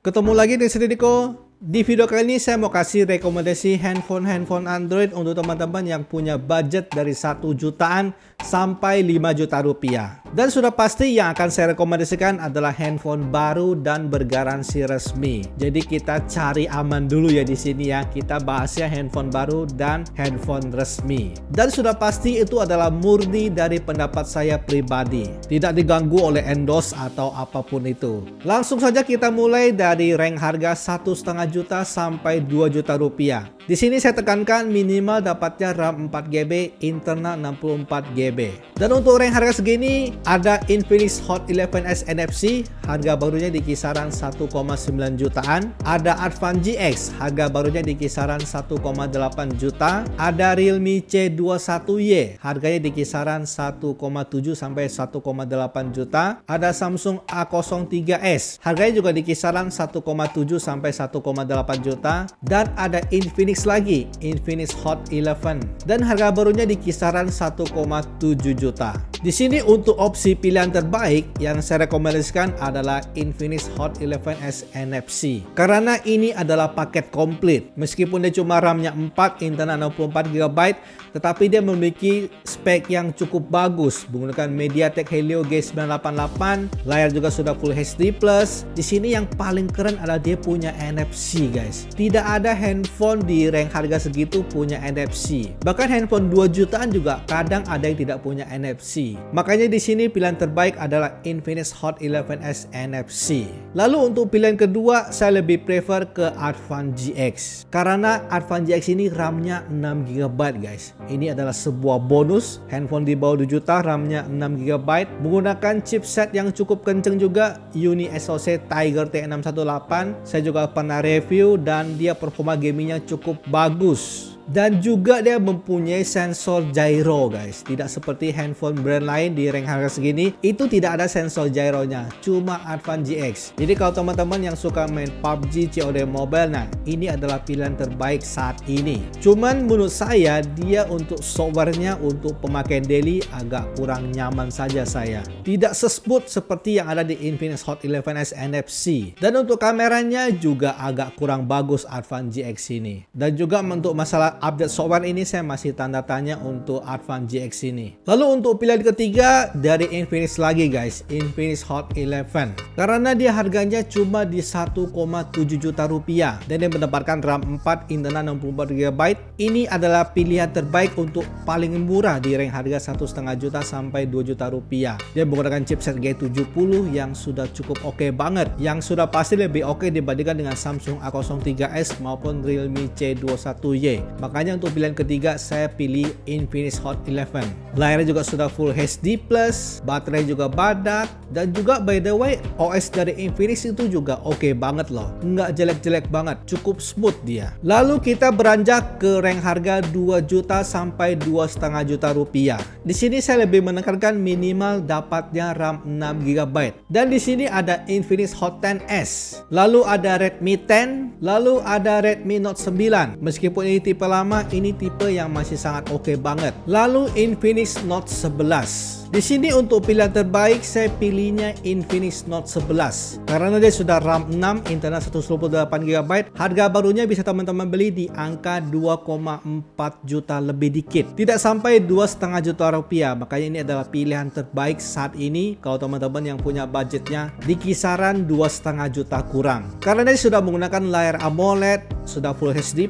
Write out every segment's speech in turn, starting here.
Ketemu lagi di sini Diko. Di video kali ini saya mau kasih rekomendasi handphone Android untuk teman-teman yang punya budget dari 1 jutaan sampai 5 juta rupiah. Dan sudah pasti yang akan saya rekomendasikan adalah handphone baru dan bergaransi resmi. Jadi kita cari aman dulu ya di sini ya. Kita bahasnya handphone baru dan handphone resmi. Dan sudah pasti itu adalah murni dari pendapat saya pribadi. Tidak diganggu oleh endorse atau apapun itu. Langsung saja kita mulai dari rank harga 1,5 juta sampai 2 juta rupiah. Di sini saya tekankan minimal dapatnya RAM 4GB, internal 64GB. Dan untuk rank harga segini ada Infinix Hot 11s NFC, harga barunya di kisaran 1,9 jutaan. Ada Advan GX, harga barunya di kisaran 1,8 juta. Ada Realme C21Y, harganya di kisaran 1,7 sampai 1,8 juta. Ada Samsung A03s, harganya juga di kisaran 1,7 sampai 1,8 juta. Dan ada Infinix lagi, Infinix Hot 11, dan harga barunya di kisaran 1,7 juta. Di sini untuk opsi pilihan terbaik yang saya rekomendasikan adalah Infinix Hot 11s NFC. Karena ini adalah paket komplit. Meskipun dia cuma RAM-nya 4, internal 64GB, tetapi dia memiliki spek yang cukup bagus menggunakan MediaTek Helio G988, layar juga sudah Full HD+. Di sini yang paling keren adalah dia punya NFC, guys. Tidak ada handphone di rank harga segitu punya NFC. Bahkan handphone 2 jutaan juga kadang ada yang tidak punya NFC. Makanya di sini pilihan terbaik adalah Infinix Hot 11s NFC. Lalu untuk pilihan kedua, saya lebih prefer ke Advan GX. Karena Advan GX ini RAM-nya 6GB, guys. Ini adalah sebuah bonus. Handphone di bawah 2 juta, RAM-nya 6GB, menggunakan chipset yang cukup kenceng juga, Uni SoC Tiger T618. Saya juga pernah review dan dia performa gamingnya cukup bagus. Dan juga dia mempunyai sensor gyro, guys. Tidak seperti handphone brand lain di rank harga segini, itu tidak ada sensor gyronya, cuma Advan GX. Jadi kalau teman-teman yang suka main PUBG, COD Mobile, nah ini adalah pilihan terbaik saat ini. Cuman menurut saya dia untuk softwarenya untuk pemakaian daily agak kurang nyaman saja saya. Tidak se-smooth seperti yang ada di Infinix Hot 11s NFC. Dan untuk kameranya juga agak kurang bagus Advan GX ini. Dan juga untuk masalah update software ini saya masih tanda tanya untuk Advan GX ini. Lalu untuk pilihan ketiga dari Infinix lagi, guys, Infinix Hot 11. Karena dia harganya cuma di 1,7 juta rupiah dan dia mendapatkan RAM 4, internal 64GB. Ini adalah pilihan terbaik untuk paling murah di rank harga 1,5 juta sampai 2 juta rupiah. Dia menggunakan chipset G70 yang sudah cukup oke banget, yang sudah pasti lebih oke dibandingkan dengan Samsung A03s maupun Realme C21Y. Makanya untuk pilihan ketiga saya pilih Infinix Hot 11. Layarnya juga sudah Full HD+, baterai juga badak, dan juga by the way OS dari Infinix itu juga oke banget loh. Nggak jelek-jelek banget, cukup smooth dia. Lalu kita beranjak ke rank harga 2 juta sampai 2,5 juta rupiah. Di sini saya lebih menekankan minimal dapatnya RAM 6GB. Dan di sini ada Infinix Hot 10s. Lalu ada Redmi 10, lalu ada Redmi Note 9. Meskipun ini tipe lama, ini tipe yang masih sangat oke banget. Lalu Infinix Note 11. Di sini untuk pilihan terbaik saya pilihnya Infinix Note 11 karena dia sudah RAM 6, internal 128GB. Harga barunya bisa teman-teman beli di angka 2,4 juta lebih dikit. Tidak sampai 2,5 juta rupiah. Makanya ini adalah pilihan terbaik saat ini kalau teman-teman yang punya budgetnya di kisaran 2,5 juta kurang. Karena dia sudah menggunakan layar AMOLED, sudah Full HD+,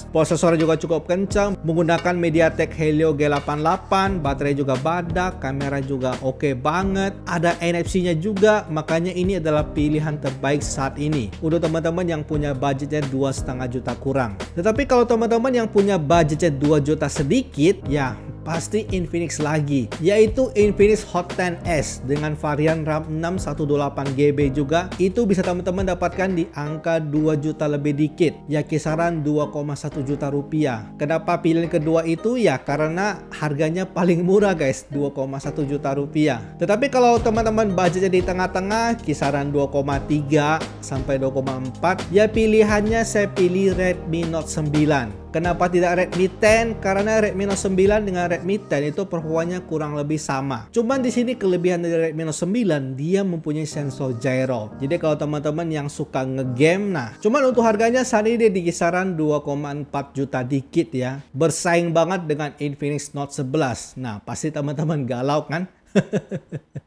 prosesor juga cukup kencang, menggunakan MediaTek Helio G88, baterai juga badak, kamera juga oke banget, ada NFC-nya juga. Makanya ini adalah pilihan terbaik saat ini untuk teman-teman yang punya budgetnya 2,5 juta kurang. Tetapi kalau teman-teman yang punya budgetnya 2 juta sedikit, ya pasti Infinix lagi, yaitu Infinix Hot 10s dengan varian RAM 6 128GB juga. Itu bisa teman-teman dapatkan di angka 2 juta lebih dikit, ya kisaran 2,1 juta rupiah. Kenapa pilihan kedua itu? Ya karena harganya paling murah, guys, 2,1 juta rupiah. Tetapi kalau teman-teman budgetnya di tengah-tengah, kisaran 2,3 sampai 2,4, ya pilihannya saya pilih Redmi Note 9. Kenapa tidak Redmi 10? Karena Redmi Note 9 dengan Redmi 10 itu performanya kurang lebih sama. Cuman di sini kelebihan dari Redmi Note 9, dia mempunyai sensor gyro. Jadi kalau teman-teman yang suka ngegame, nah, cuman untuk harganya saat ini dia di kisaran 2,4 juta dikit ya. Bersaing banget dengan Infinix Note 11. Nah, pasti teman-teman galau kan?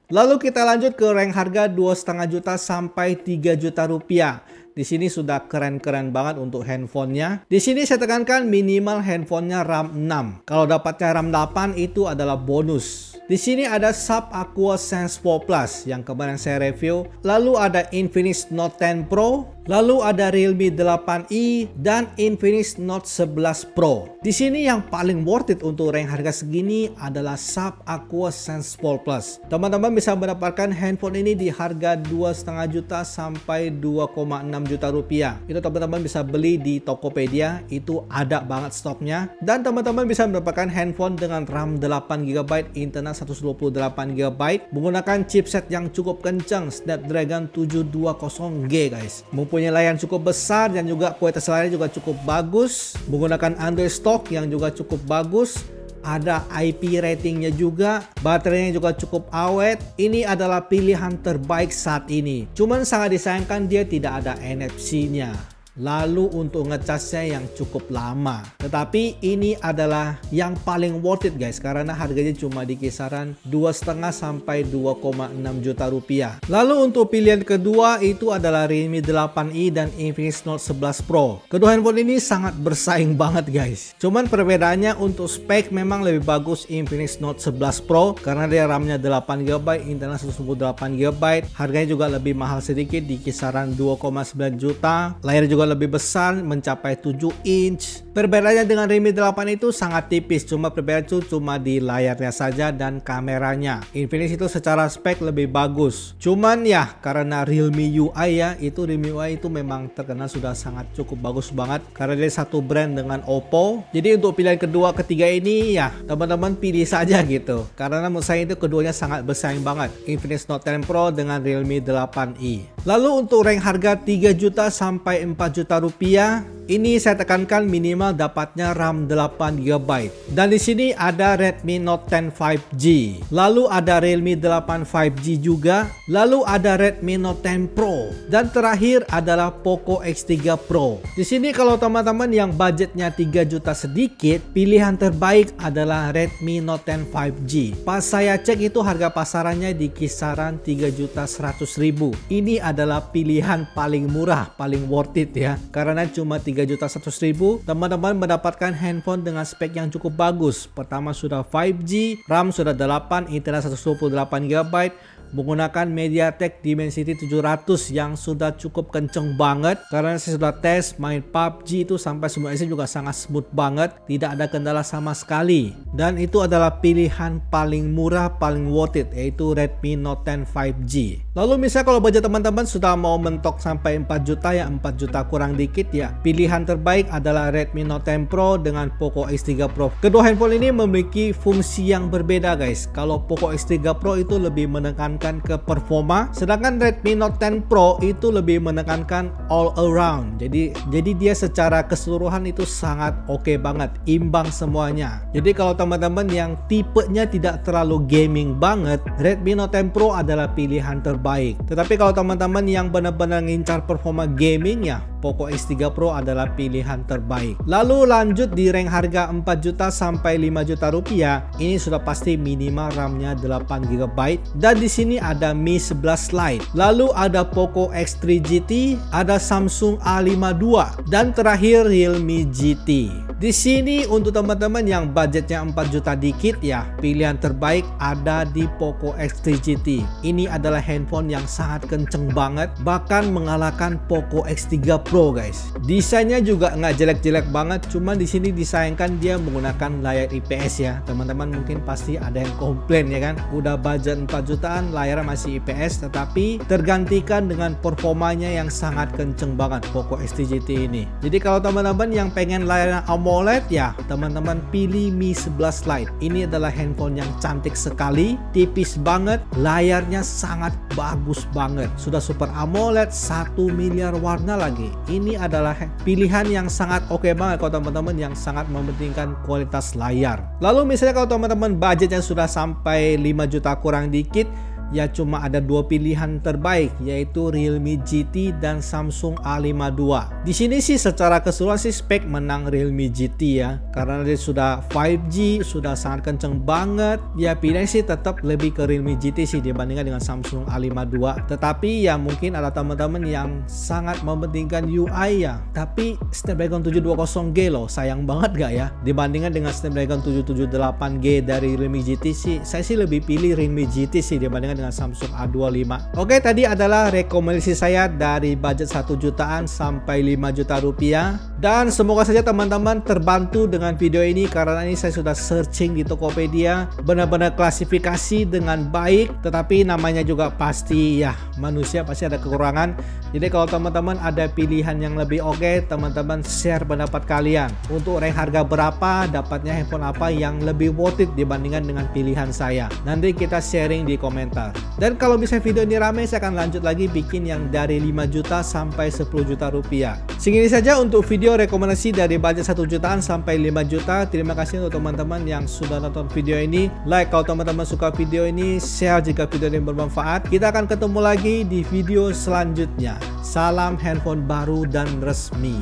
Lalu kita lanjut ke rank harga 2,5 juta sampai 3 juta rupiah. Di sini sudah keren-keren banget untuk handphonenya. Di sini saya tekankan minimal handphonenya RAM 6. Kalau dapatnya RAM 8 itu adalah bonus. Di sini ada Sharp Aqua Sense 4 Plus yang kemarin saya review. Lalu ada Infinix Note 10 Pro. Lalu ada Realme 8i dan Infinix Note 11 Pro. Di sini yang paling worth it untuk rank harga segini adalah Sharp Aqua Sense 4 Plus. Teman-teman bisa mendapatkan handphone ini di harga 2,5 juta sampai 2,6 juta rupiah. Itu teman-teman bisa beli di Tokopedia, itu ada banget stoknya. Dan teman-teman bisa mendapatkan handphone dengan RAM 8GB, internal 128GB, menggunakan chipset yang cukup kencang, Snapdragon 720G guys. Mempunyai layar cukup besar dan juga kualitas layarnya juga cukup bagus, menggunakan Android stock yang juga cukup bagus. Ada IP ratingnya juga, baterainya juga cukup awet. Ini adalah pilihan terbaik saat ini. Cuman sangat disayangkan dia tidak ada NFC-nya. Lalu untuk ngecasnya yang cukup lama. Tetapi ini adalah yang paling worth it guys, karena harganya cuma di kisaran 2,5 sampai 2,6 juta rupiah. Lalu untuk pilihan kedua itu adalah Realme 8i dan Infinix Note 11 Pro. Kedua handphone ini sangat bersaing banget guys. Cuman perbedaannya untuk spek memang lebih bagus Infinix Note 11 Pro karena dia RAM-nya 8GB, internal 128GB. Harganya juga lebih mahal sedikit di kisaran 2,9 juta. Layar juga lebih besar mencapai 7 inch. Perbedaannya dengan Realme 8 itu sangat tipis, cuma perbedaan itu cuma di layarnya saja dan kameranya. Infinix itu secara spek lebih bagus. Cuman ya karena Realme UI ya, itu Realme UI itu memang terkenal sudah sangat cukup bagus banget karena dia satu brand dengan Oppo. Jadi untuk pilihan kedua ketiga ini ya teman-teman pilih saja gitu. Karena menurut saya itu keduanya sangat bersaing banget. Infinix Note 10 Pro dengan Realme 8i. Lalu untuk rank harga 3 juta sampai 4 juta rupiah, ini saya tekankan minimal dapatnya RAM 8GB. Dan di sini ada Redmi Note 10 5G. Lalu ada Realme 8 5G juga. Lalu ada Redmi Note 10 Pro. Dan terakhir adalah Poco X3 Pro. Di sini kalau teman-teman yang budgetnya 3 juta sedikit, pilihan terbaik adalah Redmi Note 10 5G. Pas saya cek itu harga pasarannya di kisaran 3.100.000. Ini adalah pilihan paling murah, paling worth it ya. Karena cuma 3.100.000, teman-teman mendapatkan handphone dengan spek yang cukup bagus. Pertama sudah 5G, RAM sudah 8, internal 128GB, menggunakan MediaTek Dimensity 700 yang sudah cukup kenceng banget. Karena saya sudah tes main PUBG itu sampai semua isi juga sangat smooth banget, tidak ada kendala sama sekali. Dan itu adalah pilihan paling murah, paling worth it, yaitu Redmi Note 10 5G. Lalu misalnya kalau budget teman-teman sudah mau mentok sampai 4 juta ya, 4 juta kurang dikit ya, pilihan terbaik adalah Redmi Note 10 Pro dengan Poco X3 Pro. Kedua handphone ini memiliki fungsi yang berbeda guys. Kalau Poco X3 Pro itu lebih menekankan ke performa, sedangkan Redmi Note 10 Pro itu lebih menekankan all around. Jadi dia secara keseluruhan itu sangat oke banget, imbang semuanya. Jadi kalau teman-teman yang tipenya tidak terlalu gaming banget, Redmi Note 10 Pro adalah pilihan terbaik. Tetapi kalau teman-teman yang benar-benar ngincar performa gaming ya, Poco X3 Pro adalah pilihan terbaik. Lalu lanjut di rank harga 4 juta sampai 5 juta rupiah, ini sudah pasti minimal RAM-nya 8GB. Dan di sini ada Mi 11 Lite, lalu ada Poco X3 GT, ada Samsung A52, dan terakhir Realme GT. Di sini untuk teman-teman yang budgetnya 4 juta dikit ya, pilihan terbaik ada di Poco X3 GT. Ini adalah handphone yang sangat kenceng banget, bahkan mengalahkan Poco X3 Pro guys. Desainnya juga nggak jelek-jelek banget, cuma di sini disayangkan dia menggunakan layar IPS ya. Teman-teman mungkin pasti ada yang komplain ya kan, udah budget 4 jutaan layar masih IPS, tetapi tergantikan dengan performanya yang sangat kenceng banget Poco X3 GT ini. Jadi kalau teman-teman yang pengen layarnya AMOLED ya, teman-teman pilih Mi 11 Lite. Ini adalah handphone yang cantik sekali, tipis banget, layarnya sangat bagus banget. Sudah Super AMOLED 1 miliar warna lagi. Ini adalah pilihan yang sangat oke banget kalau teman-teman yang sangat mementingkan kualitas layar. Lalu misalnya kalau teman-teman budgetnya sudah sampai 5 juta kurang dikit, ya cuma ada dua pilihan terbaik, yaitu Realme GT dan Samsung A52. Di sini sih secara keseluruhan sih spek menang Realme GT ya, karena dia sudah 5G, sudah sangat kenceng banget. Ya pilihan sih tetap lebih ke Realme GT sih dibandingkan dengan Samsung A52. Tetapi ya mungkin ada teman-teman yang sangat mementingkan UI ya, tapi Snapdragon 720G loh, sayang banget gak ya? Dibandingkan dengan Snapdragon 778G dari Realme GT sih, saya sih lebih pilih Realme GT sih dibandingkan dengan Samsung A25. Oke, tadi adalah rekomendasi saya dari budget 1 jutaan sampai 5 juta rupiah. Dan semoga saja teman-teman terbantu dengan video ini, karena ini saya sudah searching di Tokopedia, benar-benar klasifikasi dengan baik. Tetapi namanya juga pasti ya, manusia pasti ada kekurangan. Jadi kalau teman-teman ada pilihan yang lebih oke, teman-teman share pendapat kalian. Untuk rank harga berapa, dapatnya handphone apa yang lebih worth it dibandingkan dengan pilihan saya. Nanti kita sharing di komentar. Dan kalau misalnya video ini ramai, saya akan lanjut lagi bikin yang dari 5 juta sampai 10 juta rupiah. Segini saja untuk video rekomendasi dari budget 1 jutaan sampai 5 juta. Terima kasih untuk teman-teman yang sudah nonton video ini. Like kalau teman-teman suka video ini, share jika video ini bermanfaat. Kita akan ketemu lagi di video selanjutnya. Salam handphone baru dan resmi.